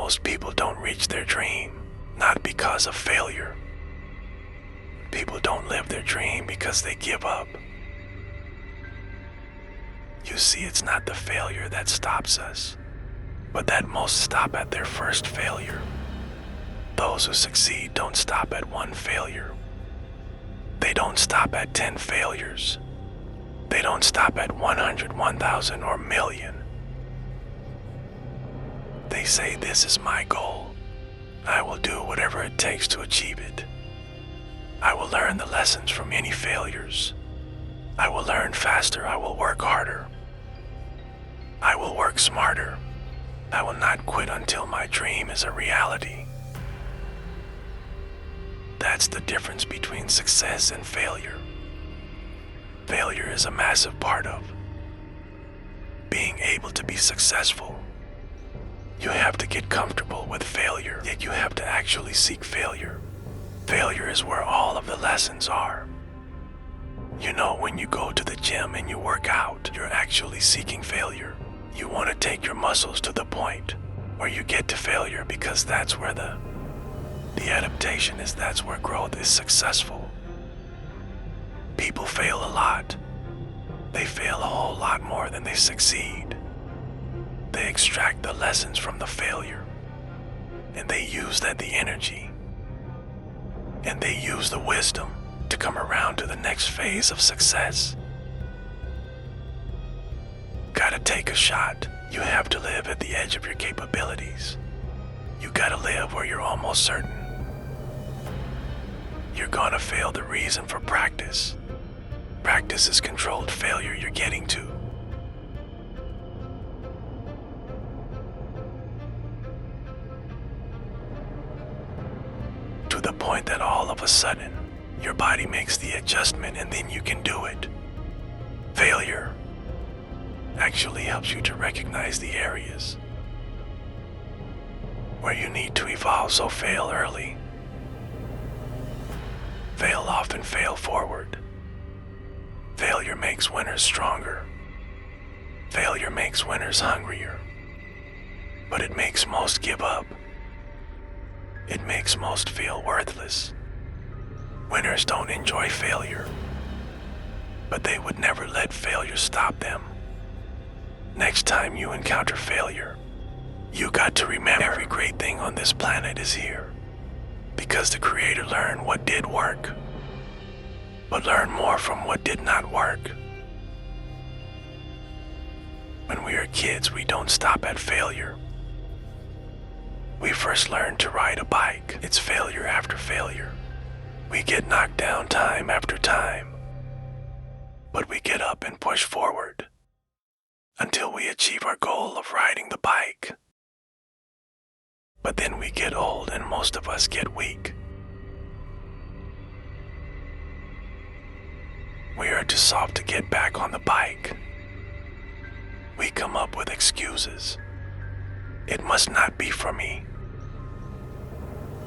Most people don't reach their dream, not because of failure. People don't live their dream because they give up. You see, it's not the failure that stops us, but that most stop at their first failure. Those who succeed don't stop at one failure. They don't stop at 10 failures. They don't stop at 100, 1,000, or million. They say, this is my goal. I will do whatever it takes to achieve it. I will learn the lessons from any failures. I will learn faster. I will work harder. I will work smarter. I will not quit until my dream is a reality. That's the difference between success and failure. Failure is a massive part of being able to be successful. You have to get comfortable with failure, yet you have to actually seek failure. Failure is where all of the lessons are. You know, when you go to the gym and you work out, you're actually seeking failure. You want to take your muscles to the point where you get to failure, because that's where the adaptation is. That's where growth is successful. People fail a lot. They fail a whole lot more than they succeed. They extract the lessons from the failure, and they use the energy, and they use the wisdom to come around to the next phase of success. Gotta take a shot. You have to live at the edge of your capabilities. You gotta live where you're almost certain you're gonna fail. The reason for practice. Practice is controlled failure you're getting to. To the point that all of a sudden, your body makes the adjustment and then you can do it. Failure actually helps you to recognize the areas where you need to evolve, so fail early. Fail often, fail forward. Failure makes winners stronger. Failure makes winners hungrier. But it makes most give up. It makes most feel worthless. Winners don't enjoy failure, but they would never let failure stop them. Next time you encounter failure, you got to remember every great thing on this planet is here, because the Creator learned what did work, but learn more from what did not work. When we are kids, we don't stop at failure. We first learn to ride a bike. It's failure after failure. We get knocked down time after time, but we get up and push forward until we achieve our goal of riding the bike. But then we get old and most of us get weak. We are too soft to get back on the bike. We come up with excuses. It must not be for me.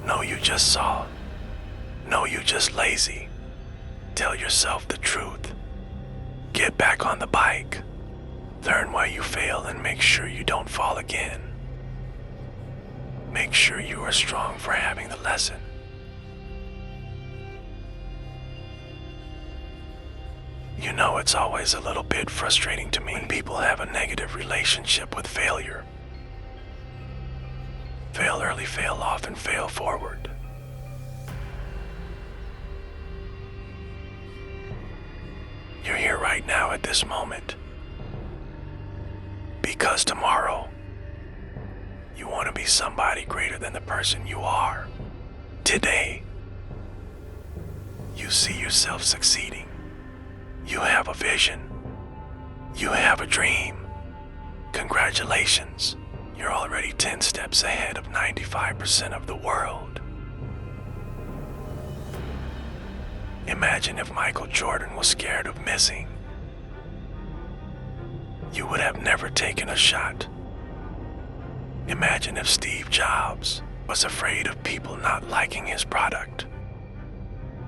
No, you just saw. No, you just lazy. Tell yourself the truth. Get back on the bike. Learn why you fail and make sure you don't fall again. Make sure you are strong for having the lesson. You know, it's always a little bit frustrating to me when people have a negative relationship with failure. Fail early, fail often, fail forward. You're here right now at this moment, because tomorrow you want to be somebody greater than the person you are. Today, you see yourself succeeding. You have a vision. You have a dream. Congratulations. You're already 10 steps ahead of 95% of the world. Imagine if Michael Jordan was scared of missing. You would have never taken a shot. Imagine if Steve Jobs was afraid of people not liking his product.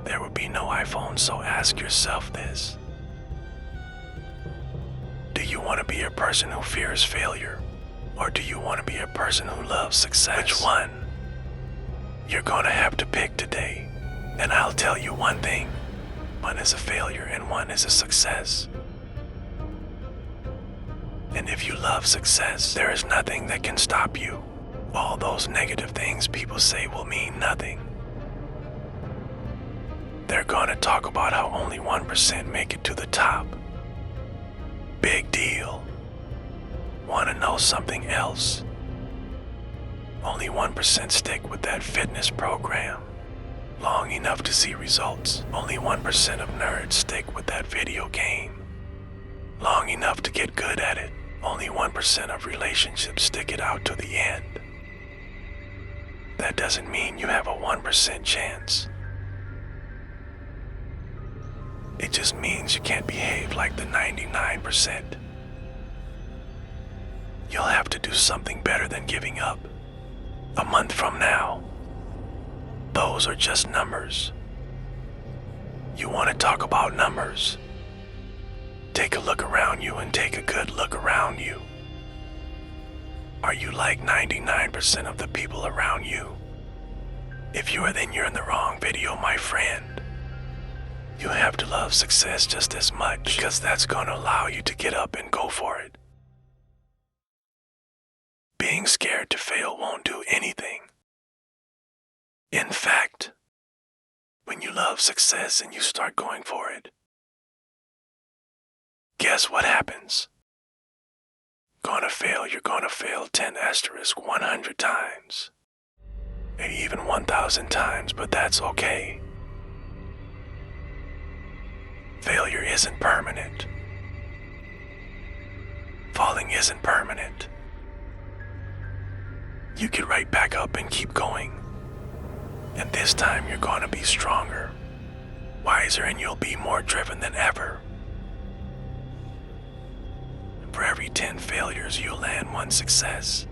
There would be no iPhone, so ask yourself this. Do you want to be a person who fears failure, Or do you want to be a person who loves success? Which one? You're gonna have to pick today. And I'll tell you one thing. One is a failure and one is a success. And if you love success, there is nothing that can stop you. All those negative things people say will mean nothing. They're gonna talk about how only 1% make it to the top. Big deal. Wanna know something else? Only 1% stick with that fitness program long enough to see results. Only 1% of nerds stick with that video game long enough to get good at it. Only 1% of relationships stick it out to the end. That doesn't mean you have a 1% chance. It just means you can't behave like the 99%. You'll have to do something better than giving up. A month from now, those are just numbers. You want to talk about numbers? Take a look around you and take a good look around you. Are you like 99% of the people around you? If you are, then you're in the wrong video, my friend. You have to love success just as much, because that's going to allow you to get up and go for it. Being scared to fail won't do anything. In fact, when you love success and you start going for it, guess what happens? You're gonna fail 10 asterisk 100 times. Maybe even 1,000 times, but that's okay. Failure isn't permanent. Falling isn't permanent. You get right back up and keep going. And this time you're gonna be stronger, wiser, and you'll be more driven than ever. For every 10 failures, you'll land 1 success.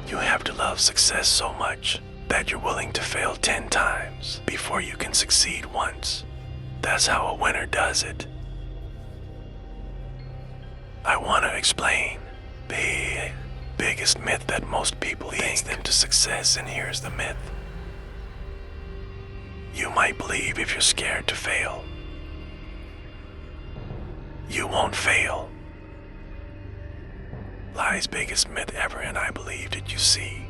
You have to love success so much that you're willing to fail 10 times before you can succeed once. That's how a winner does it. I want to explain the biggest myth that most people leads them to success, and here's the myth. You might believe if you're scared to fail, you won't fail. Lie's biggest myth ever, and I believed it, you see.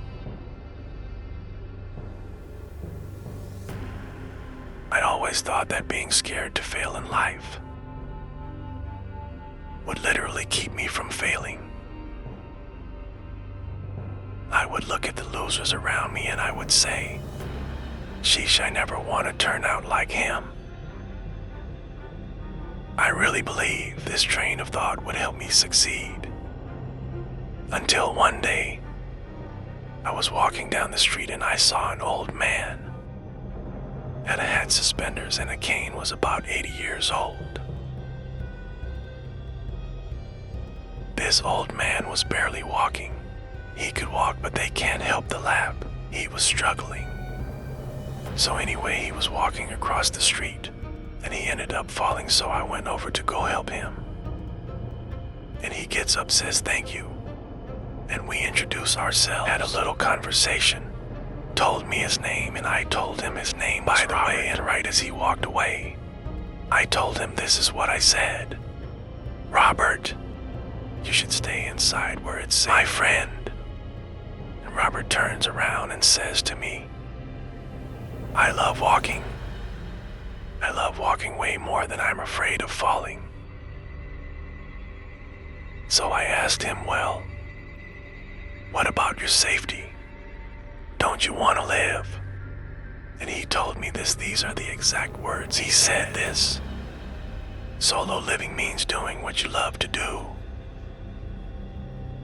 I always thought that being scared to fail in life would literally keep me from failing. I would look at the losers around me and I would say, sheesh, I never want to turn out like him. I really believe this train of thought would help me succeed. Until one day, I was walking down the street and I saw an old man. Had a hat, suspenders, and a cane, was about 80 years old. This old man was barely walking. He could walk, but they can't help the lap. He was struggling. So anyway, he was walking across the street, and he ended up falling, so I went over to go help him. And he gets up, says thank you, and we introduce ourselves, had a little conversation, told me his name, and I told him his name, by the way, and right as he walked away, I told him this is what I said. Robert, you should stay inside where it's safe, my friend. And Robert turns around and says to me, I love walking. I love walking way more than I'm afraid of falling. So I asked him, well, what about your safety? Don't you want to live? And he told me this. These are the exact words he said. This: solo living means doing what you love to do.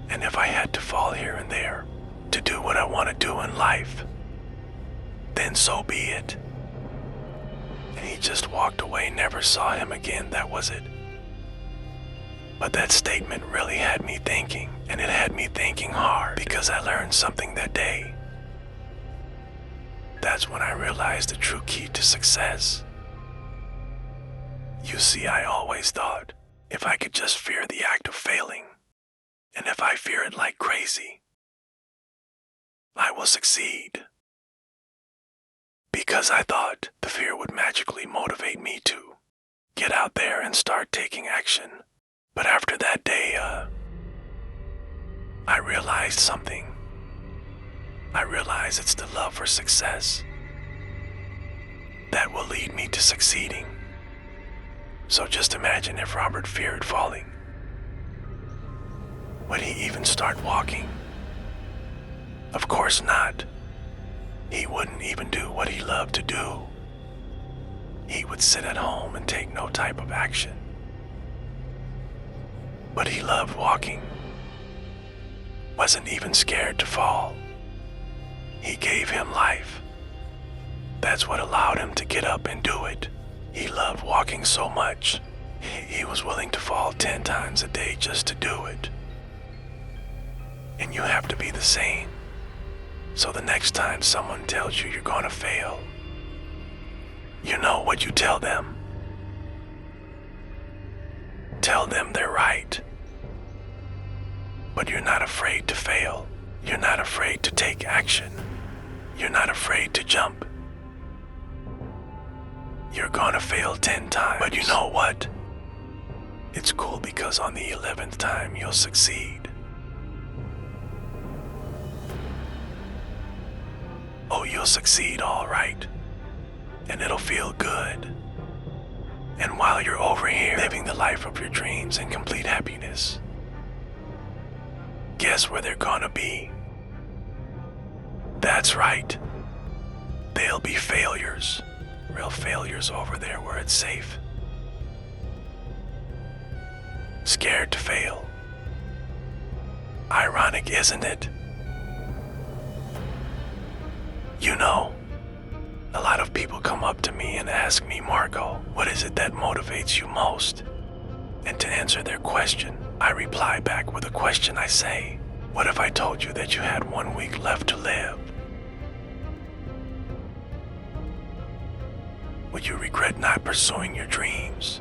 And if I had to fall here and there to do what I want to do in life, then so be it. And he just walked away, never saw him again, that was it. But that statement really had me thinking, and it had me thinking hard, because I learned something that day. That's when I realized the true key to success. You see, I always thought If I could just fear the act of failing, and if I fear it like crazy, I will succeed. Because I thought the fear would magically motivate me to get out there and start taking action. But after that day, I realized something. I realized it's the love for success that will lead me to succeeding. So just imagine if Robert feared falling. Would he even start walking? Of course not. He wouldn't even do what he loved to do. He would sit at home and take no type of action. But he loved walking. Wasn't even scared to fall. He gave him life. That's what allowed him to get up and do it. He loved walking so much, he was willing to fall 10 times a day just to do it. And you have to be the same. So the next time someone tells you you're gonna fail, you know what you tell them. Tell them they're right. But you're not afraid to fail. You're not afraid to take action. You're not afraid to jump. You're gonna fail 10 times, but you know what? It's cool because on the 11th time you'll succeed. Oh, you'll succeed all right. And it'll feel good. And while you're over here living the life of your dreams in complete happiness, guess where they're gonna be? That's right. They'll be failures. Real failures over there where it's safe. Scared to fail. Ironic, isn't it? You know, a lot of people come up to me and ask me, Marco, what is it that motivates you most? And to answer their question, I reply back with a question. I say, what if I told you that you had 1 week left to live? Would you regret not pursuing your dreams,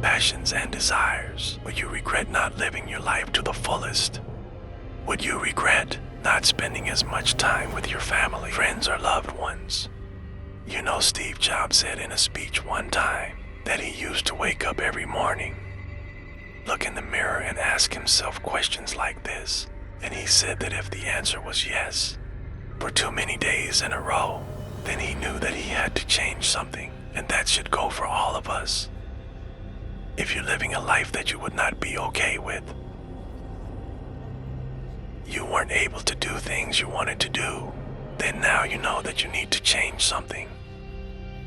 passions, and desires? Would you regret not living your life to the fullest? Would you regret not spending as much time with your family, friends, or loved ones? You know, Steve Jobs said in a speech one time that he used to wake up every morning, look in the mirror, and ask himself questions like this. And he said that if the answer was yes, for too many days in a row, then he knew that he had to change something, and that should go for all of us. If you're living a life that you would not be okay with, you weren't able to do things you wanted to do, then now you know that you need to change something.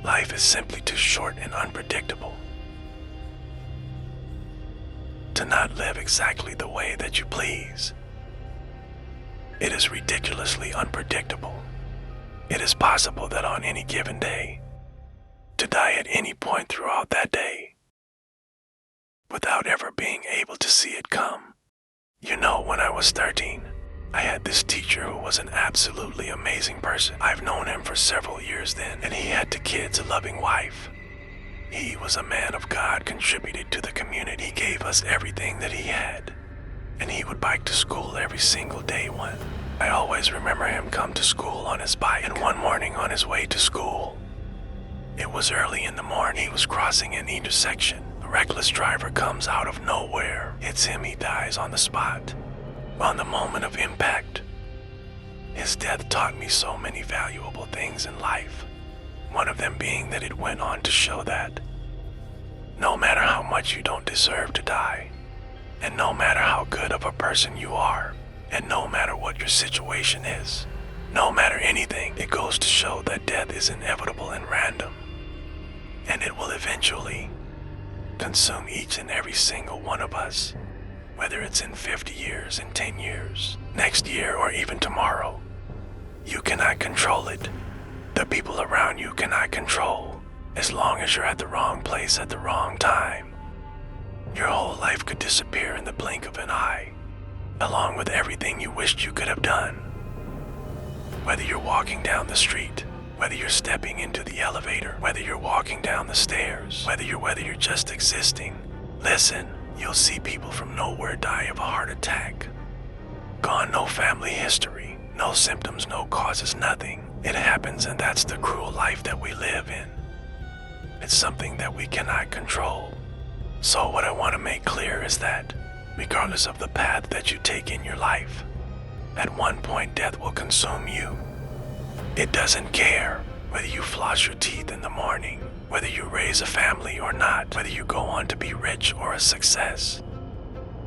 Life is simply too short and unpredictable to not live exactly the way that you please. It is ridiculously unpredictable. It is possible that on any given day, to die at any point throughout that day, without ever being able to see it come. You know, when I was 13, I had this teacher who was an absolutely amazing person. I've known him for several years then, and he had 2 kids, a loving wife. He was a man of God, contributed to the community. He gave us everything that he had, and he would bike to school every single day. I always remember him come to school on his bike, and one morning on his way to school, it was early in the morning, he was crossing an intersection. A reckless driver comes out of nowhere, hits him, he dies on the spot. On the moment of impact, his death taught me so many valuable things in life. One of them being that it went on to show that no matter how much you don't deserve to die, and no matter how good of a person you are, and no matter what your situation is, no matter anything, it goes to show that death is inevitable and random, and it will eventually consume each and every single one of us, whether it's in 50 years, in 10 years, next year, or even tomorrow. You cannot control it. The people around you cannot control. As long as you're at the wrong place at the wrong time, your whole life could disappear in the blink of an eye, along with everything you wished you could have done. Whether you're walking down the street, whether you're stepping into the elevator, whether you're walking down the stairs, whether you're just existing, Listen, you'll see people from nowhere die of a heart attack. Gone, no family history, no symptoms, no causes, nothing. It happens, and that's the cruel life that we live in. It's something that we cannot control. So what I want to make clear is that, regardless of the path that you take in your life, at one point death will consume you. It doesn't care whether you floss your teeth in the morning, whether you raise a family or not, whether you go on to be rich or a success,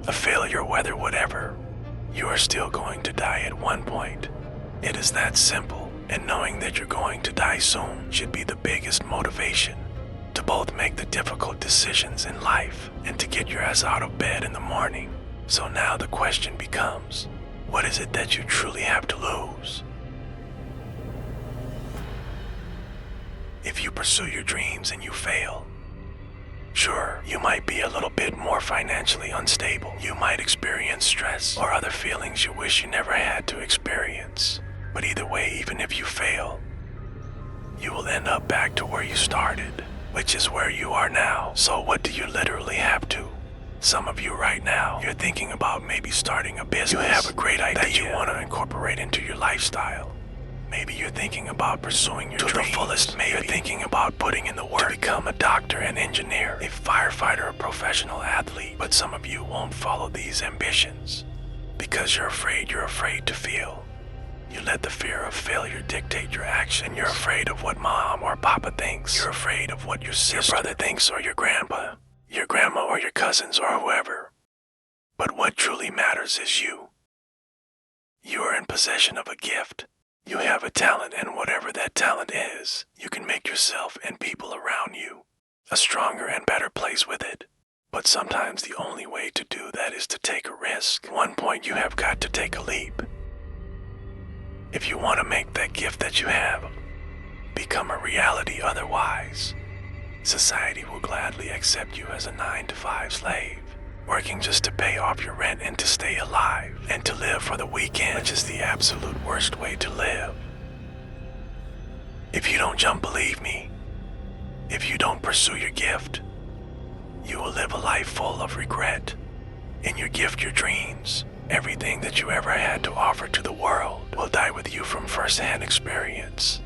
a failure, whether whatever, you are still going to die at one point. It is that simple, and knowing that you're going to die soon should be the biggest motivation to both make the difficult decisions in life and to get your ass out of bed in the morning. So now the question becomes, what is it that you truly have to lose? If you pursue your dreams and you fail, sure, you might be a little bit more financially unstable. You might experience stress or other feelings you wish you never had to experience. But either way, even if you fail, you will end up back to where you started, which is where you are now. So what do you literally have to? Some of you right now, you're thinking about maybe starting a business. You have a great idea that you want to incorporate into your lifestyle. Maybe you're thinking about pursuing your dreams to the fullest. Maybe you're thinking about putting in the work to become a doctor, an engineer, a firefighter, a professional athlete. But some of you won't follow these ambitions because you're afraid to fail. You let the fear of failure dictate your action. You're afraid of what mom or papa thinks. You're afraid of what your sister, your brother thinks, or your grandpa, your grandma, or your cousins, or whoever. But what truly matters is you. You are in possession of a gift. You have a talent, and whatever that talent is, you can make yourself and people around you a stronger and better place with it. But sometimes the only way to do that is to take a risk. At one point you have got to take a leap. If you want to make that gift that you have become a reality, otherwise, society will gladly accept you as a 9-to-5 slave, working just to pay off your rent and to stay alive and to live for the weekend, which is the absolute worst way to live. If you don't jump, believe me, if you don't pursue your gift, you will live a life full of regret. In your gift, your dreams, everything that you ever had to offer to the world will die with you from first-hand experience.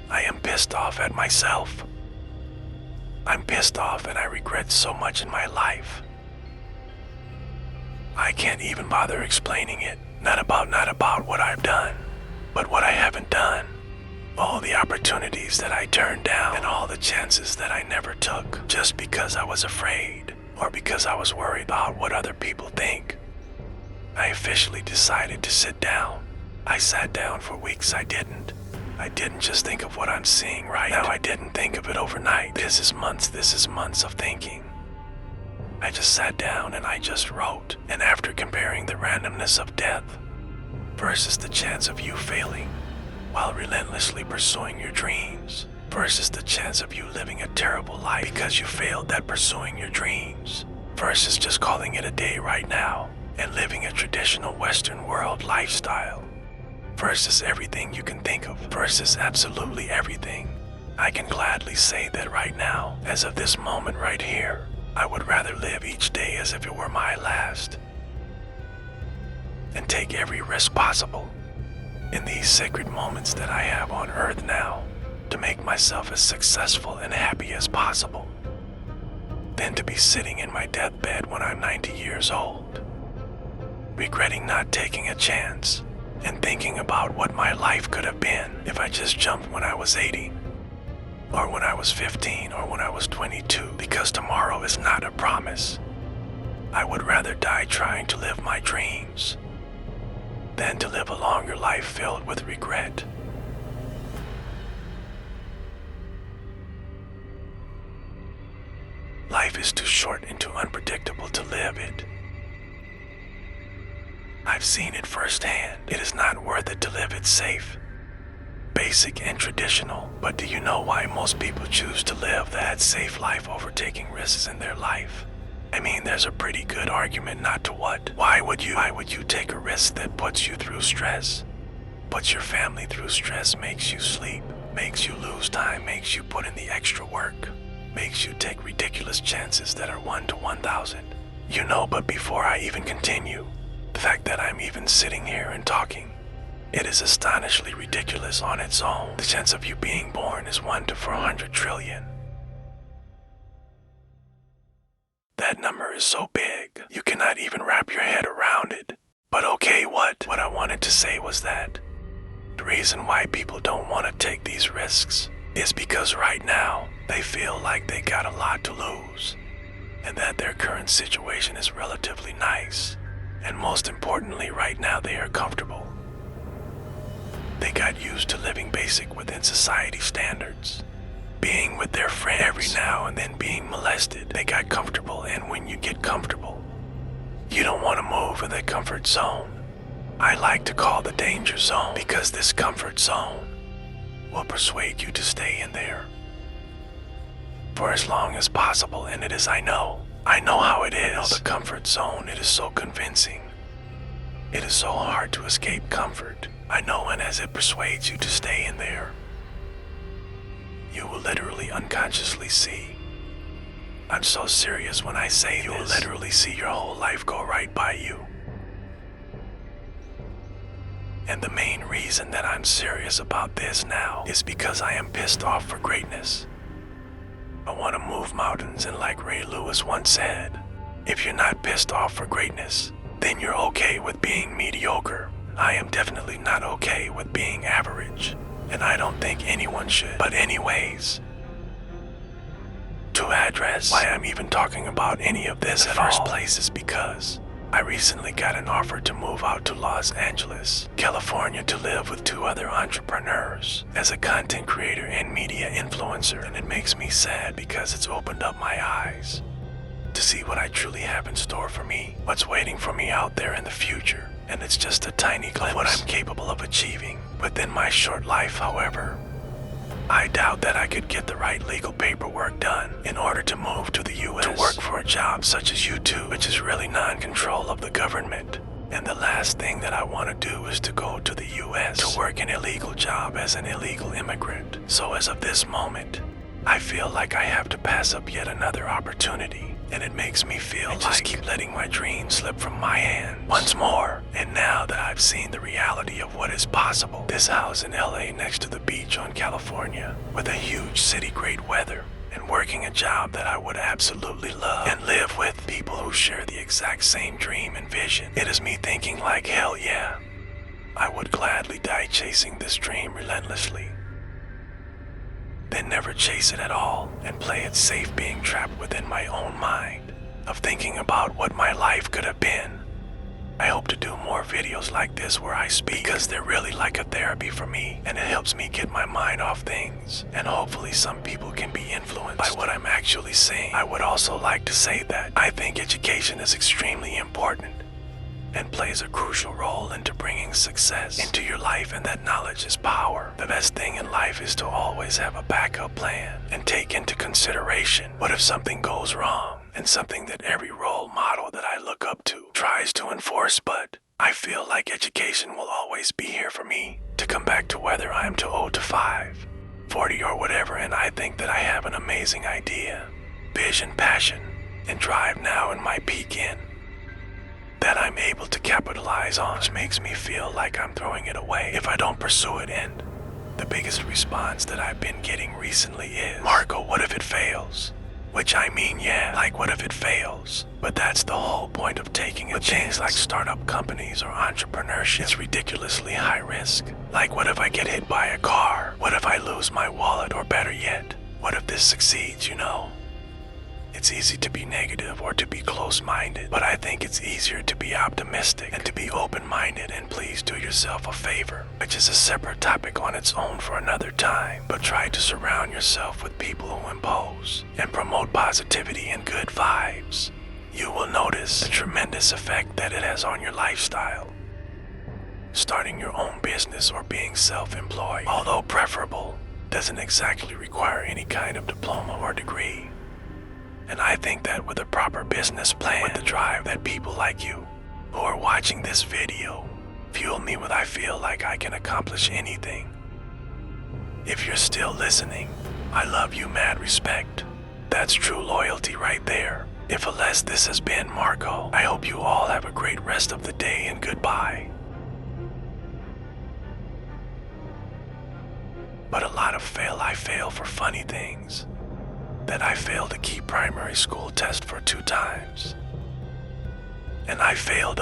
I am pissed off at myself. I'm pissed off and I regret so much in my life. I can't even bother explaining it. Not about what I've done, but what I haven't done. All the opportunities that I turned down and all the chances that I never took just because I was afraid or because I was worried about what other people think. I officially decided to sit down. I sat down for weeks. I didn't just think of what I'm seeing right now. I didn't think of it overnight. This is months of thinking. I just sat down and I just wrote. And after comparing the randomness of death versus the chance of you failing while relentlessly pursuing your dreams versus the chance of you living a terrible life because you failed at pursuing your dreams versus just calling it a day right now and living a traditional Western world lifestyle versus everything you can think of versus absolutely everything, I can gladly say that right now, as of this moment right here, I would rather live each day as if it were my last and take every risk possible in these sacred moments that I have on earth now to make myself as successful and happy as possible than to be sitting in my deathbed when I'm 90 years old, regretting not taking a chance and thinking about what my life could have been if I just jumped when I was 80, or when I was 15, or when I was 22, because tomorrow is not a promise. I would rather die trying to live my dreams than to live a longer life filled with regret. Life is too short and too unpredictable to live it. I've seen it firsthand. It is not worth it to live it safe, basic, and traditional. But do you know why most people choose to live that safe life over taking risks in their life? I mean, there's a pretty good argument not to what. Why would you take a risk that puts you through stress? Puts your family through stress, makes you sleep, makes you lose time, makes you put in the extra work. makes you take ridiculous chances that are 1 to 1,000. But before I even continue, the fact that I'm even sitting here and talking, it is astonishingly ridiculous on its own. The chance of you being born is 1 to 400 trillion. That number is so big, you cannot even wrap your head around it. But okay, what I wanted to say was that the reason why people don't want to take these risks is because right now they feel like they got a lot to lose, and that their current situation is relatively nice, and most importantly, right now they are comfortable. They got used to living basic within society standards, being with their friends every now and then being molested. They got comfortable, and when you get comfortable, you don't want to move in the comfort zone. I like to call the danger zone, because this comfort zone will persuade you to stay in there for as long as possible, and it is, I know how it is. The comfort zone, it is so convincing. It is so hard to escape comfort. I know, and as it persuades you to stay in there, you will literally unconsciously see. I'm so serious when I say this. You will literally see your whole life go right by you. And the main reason that I'm serious about this now is because I am pissed off for greatness. I want to move mountains, and like Ray Lewis once said, if you're not pissed off for greatness, then you're okay with being mediocre. I am definitely not okay with being average, and I don't think anyone should. But anyways, to address why I'm even talking about any of this in the first place is because I recently got an offer to move out to Los Angeles, California, to live with 2 other entrepreneurs as a content creator and media influencer, and it makes me sad because it's opened up my eyes to see what I truly have in store for me, what's waiting for me out there in the future, and it's just a tiny glimpse of what I'm capable of achieving within my short life. However, I doubt that I could get the right legal paperwork done in order to move to the US to work for a job such as YouTube, which is really non-control of the government. And the last thing that I want to do is to go to the US to work an illegal job as an illegal immigrant. So as of this moment, I feel like I have to pass up yet another opportunity, and it makes me feel like I just keep letting my dreams slip from my hand once more. And now that I've seen the reality of what is possible, this house in LA next to the beach on California, with a huge city, great weather, and working a job that I would absolutely love, and live with people who share the exact same dream and vision, it is me thinking like, hell yeah, I would gladly die chasing this dream relentlessly, then never chase it at all and play it safe, being trapped within my own mind of thinking about what my life could have been. I hope to do more videos like this where I speak, because they're really like a therapy for me, and it helps me get my mind off things, and hopefully some people can be influenced by what I'm actually saying. I would also like to say that I think education is extremely important and plays a crucial role into bringing success into your life, and that knowledge is power. The best thing in life is to always have a backup plan and take into consideration what if something goes wrong, and something that every role model that I look up to tries to enforce. But I feel like education will always be here for me to come back to, whether I am to 0 to 5, 40 or whatever, and I think that I have an amazing idea, vision, passion, and drive now in my peak in that I'm able to capitalize on, which makes me feel like I'm throwing it away if I don't pursue it. And the biggest response that I've been getting recently is, Marco, what if it fails? Which I mean, yeah, like what if it fails? But that's the whole point of taking a chance. Like startup companies or entrepreneurship, it's ridiculously high risk. Like, what if I get hit by a car? What if I lose my wallet? Or better yet, what if this succeeds, It's easy to be negative or to be close-minded, but I think it's easier to be optimistic and to be open-minded. And please do yourself a favor, which is a separate topic on its own for another time, but try to surround yourself with people who impose and promote positivity and good vibes. You will notice the tremendous effect that it has on your lifestyle. Starting your own business or being self-employed, although preferable, doesn't exactly require any kind of diploma or degree. And I think that with a proper business plan, with the drive that people like you who are watching this video fuel me with, I feel like I can accomplish anything. If you're still listening, I love you, mad respect. that's true loyalty right there. If unless this has been Marco, I hope you all have a great rest of the day and goodbye. But a lot of I fail for funny things. That I failed a key primary school test for 2 times. And I failed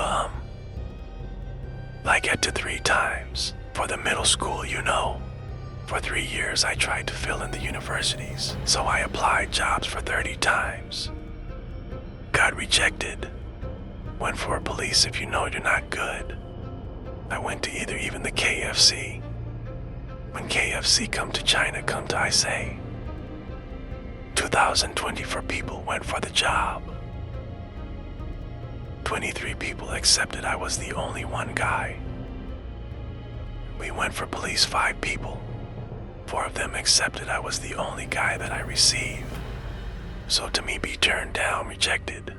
like at to 3 times. For the middle school, For 3 years I tried to fill in the universities, so I applied jobs for 30 times. Got rejected. Went for police if you know you're not good. I went to even the KFC. When KFC come to China, come to I say. 2,024 people went for the job. 23 people accepted. I was the only one guy. We went for police 5 people. 4 of them accepted. I was the only guy that I received. So to me be turned down, rejected.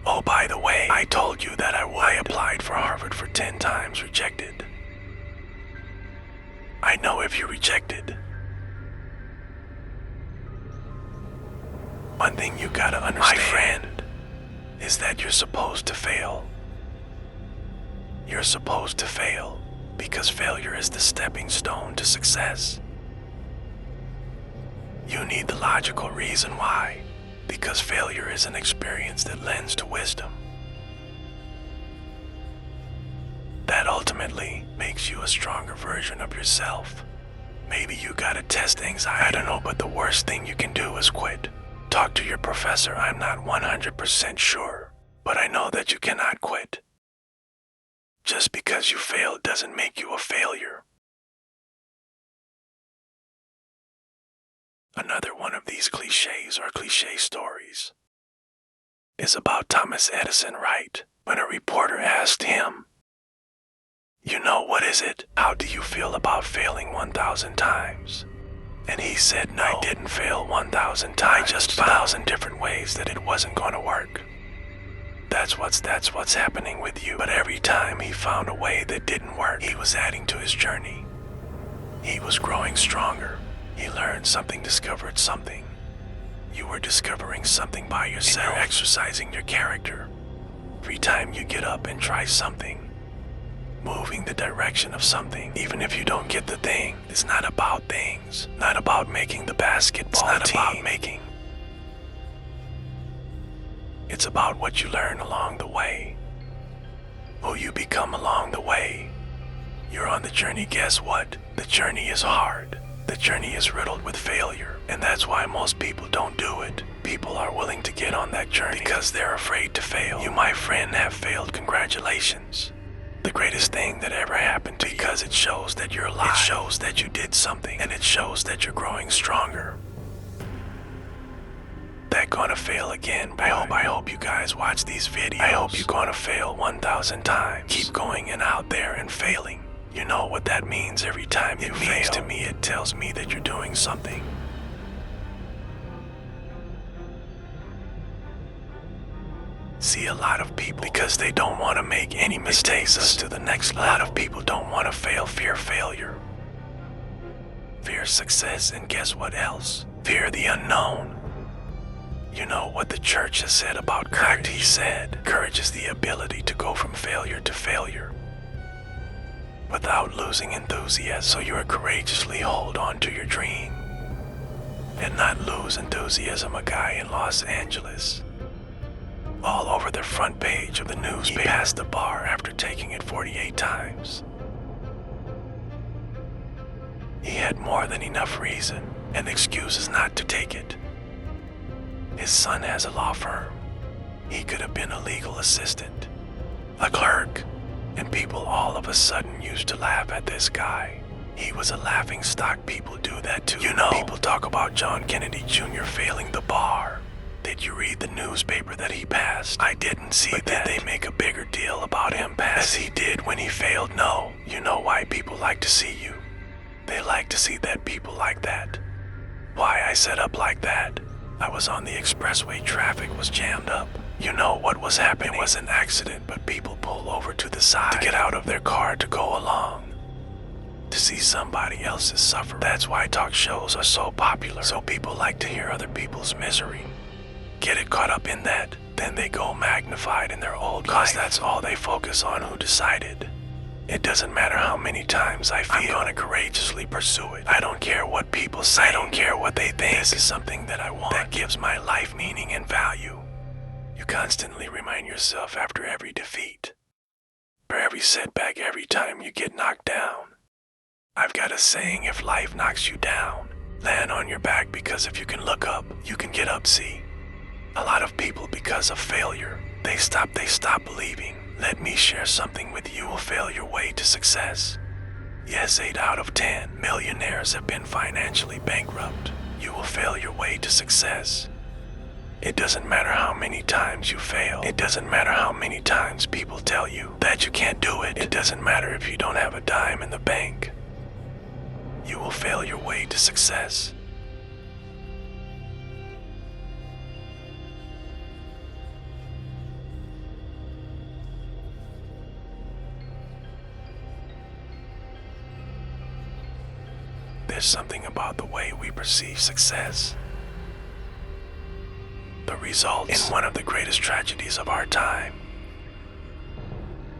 Oh, by the way, I told you that I applied for Harvard for 10 times, rejected. I know if you're rejected. One thing you gotta understand, my friend, is that you're supposed to fail. You're supposed to fail because failure is the stepping stone to success. You need the logical reason why, because failure is an experience that lends to wisdom. That ultimately makes you a stronger version of yourself. Maybe you gotta test anxiety, I don't know, but the worst thing you can do is quit. Talk to your professor. I'm not 100% sure, but I know that you cannot quit. Just because you failed doesn't make you a failure. Another one of these cliches or cliche stories is about Thomas Edison, right? When a reporter asked him, what is it? How do you feel about failing 1,000 times? And he said, no, I didn't fail 1,000 times. I just found 1,000 different ways that it wasn't going to work. That's what's happening with you. But every time he found a way that didn't work, he was adding to his journey. He was growing stronger. He learned something, discovered something. You were discovering something by yourself. And you're exercising your character. Every time you get up and try something, moving the direction of something, even if you don't get the thing, it's not about things. Not about making the basketball team. It's about what you learn along the way. Who you become along the way. You're on the journey. Guess what? The journey is hard. The journey is riddled with failure. And that's why most people don't do it. People are willing to get on that journey because they're afraid to fail. You, my friend, have failed. Congratulations. The greatest thing that ever happened to you, because it shows that you're alive. It shows that you did something, and it shows that you're growing stronger. That gonna fail again. I hope you guys watch these videos. I hope you're gonna fail 1,000 times. Keep going and out there and failing. You know what that means every time you fail. To me, it tells me that you're doing something. See, a lot of people, because they don't want to make any mistakes, us to the next level. A lot of people don't want to fail. Fear failure. Fear success, and guess what else? Fear the unknown. You know what the church has said about courage? He said, courage is the ability to go from failure to failure without losing enthusiasm. So you courageously hold on to your dream and not lose enthusiasm. A guy in Los Angeles, all over the front page of the news, he passed the bar after taking it 48 times. He had more than enough reason and excuses not to take it. His son has a law firm. He could have been a legal assistant, a clerk, and people all of a sudden used to laugh at this guy. He was a laughing stock. People do that too. People talk about John Kennedy Jr. failing the bar. Did you read the newspaper that he passed? I didn't see that. Did they make a bigger deal about him passing as he did when he failed? No. You know why people like to see you? They like to see that people like that. Why I set up like that? I was on the expressway, traffic was jammed up. You know what was happening? It was an accident, but people pull over to the side to get out of their car to go along. to see somebody else's suffering. That's why talk shows are so popular. So people like to hear other people's misery. Get it caught up in that, then they go magnified in their old life. 'Cause that's all they focus on. Who decided? It doesn't matter how many times I feel. I'm gonna courageously pursue it. I don't care what people say. I don't care what they think. This is something that I want, that gives my life meaning and value. You constantly remind yourself after every defeat, for every setback, every time you get knocked down. I've got a saying: if life knocks you down, land on your back, because if you can look up, you can get up. See, a lot of people, because of failure, they stop believing. Let me share something with you. Will fail your way to success. Yes, 8 out of 10 millionaires have been financially bankrupt. You will fail your way to success. It doesn't matter how many times you fail. It doesn't matter how many times people tell you that you can't do it. It doesn't matter if you don't have a dime in the bank. You will fail your way to success. There's something about the way we perceive success that results in one of the greatest tragedies of our time.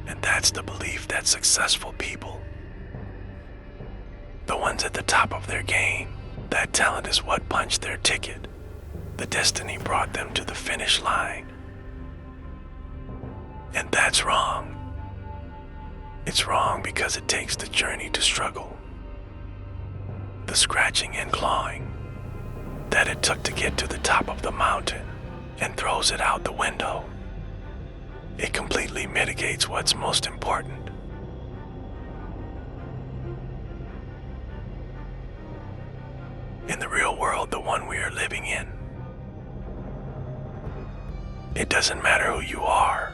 And that's the belief that successful people, the ones at the top of their game, that talent is what punched their ticket. The destiny brought them to the finish line. And that's wrong. It's wrong because it takes the journey to struggle, the scratching and clawing that it took to get to the top of the mountain, and throws it out the window. It completely mitigates what's most important. In the real world, the one we are living in, it doesn't matter who you are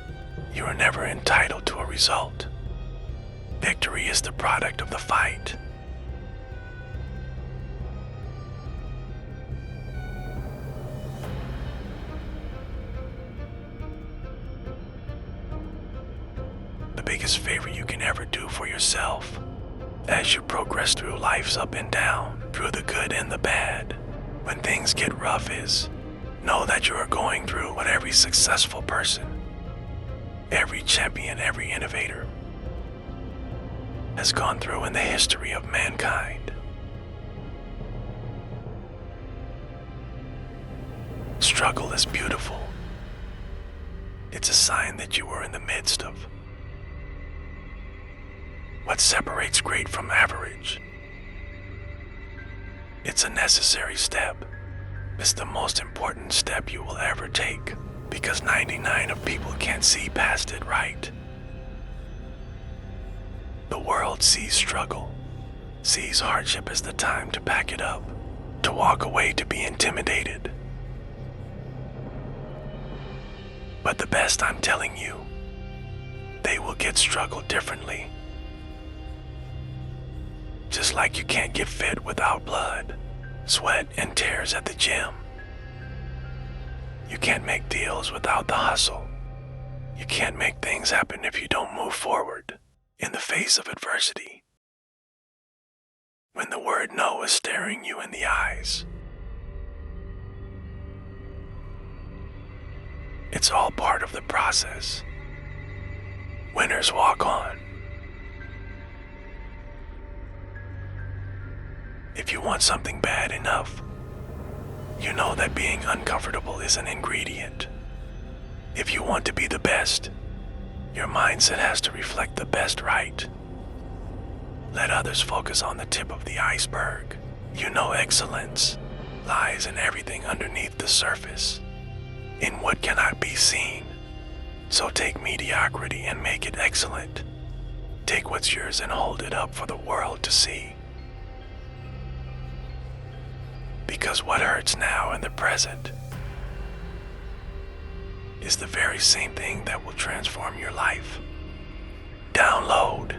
never entitled to a result. Victory is the product of the fight. The biggest favor you can ever do for yourself as you progress through life's up and down, through the good and the bad, when things get rough, is know that you are going through what every successful person, every champion, every innovator has gone through in the history of mankind. Struggle is beautiful. It's a sign that you are in the midst of what separates great from average. It's a necessary step. It's the most important step you will ever take, because 99 of people can't see past it, right? The world sees struggle, sees hardship as the time to pack it up, to walk away, to be intimidated. But the best, I'm telling you, they will get struggle differently. Just like you can't get fit without blood, sweat, and tears at the gym. You can't make deals without the hustle. You can't make things happen if you don't move forward in the face of adversity. When the word no is staring you in the eyes. It's all part of the process. Winners walk on. If you want something bad enough, you know that being uncomfortable is an ingredient. If you want to be the best, your mindset has to reflect the best, right? Let others focus on the tip of the iceberg. You know excellence lies in everything underneath the surface, in what cannot be seen. So take mediocrity and make it excellent. Take what's yours and hold it up for the world to see. Because what hurts now in the present is the very same thing that will transform your life. Download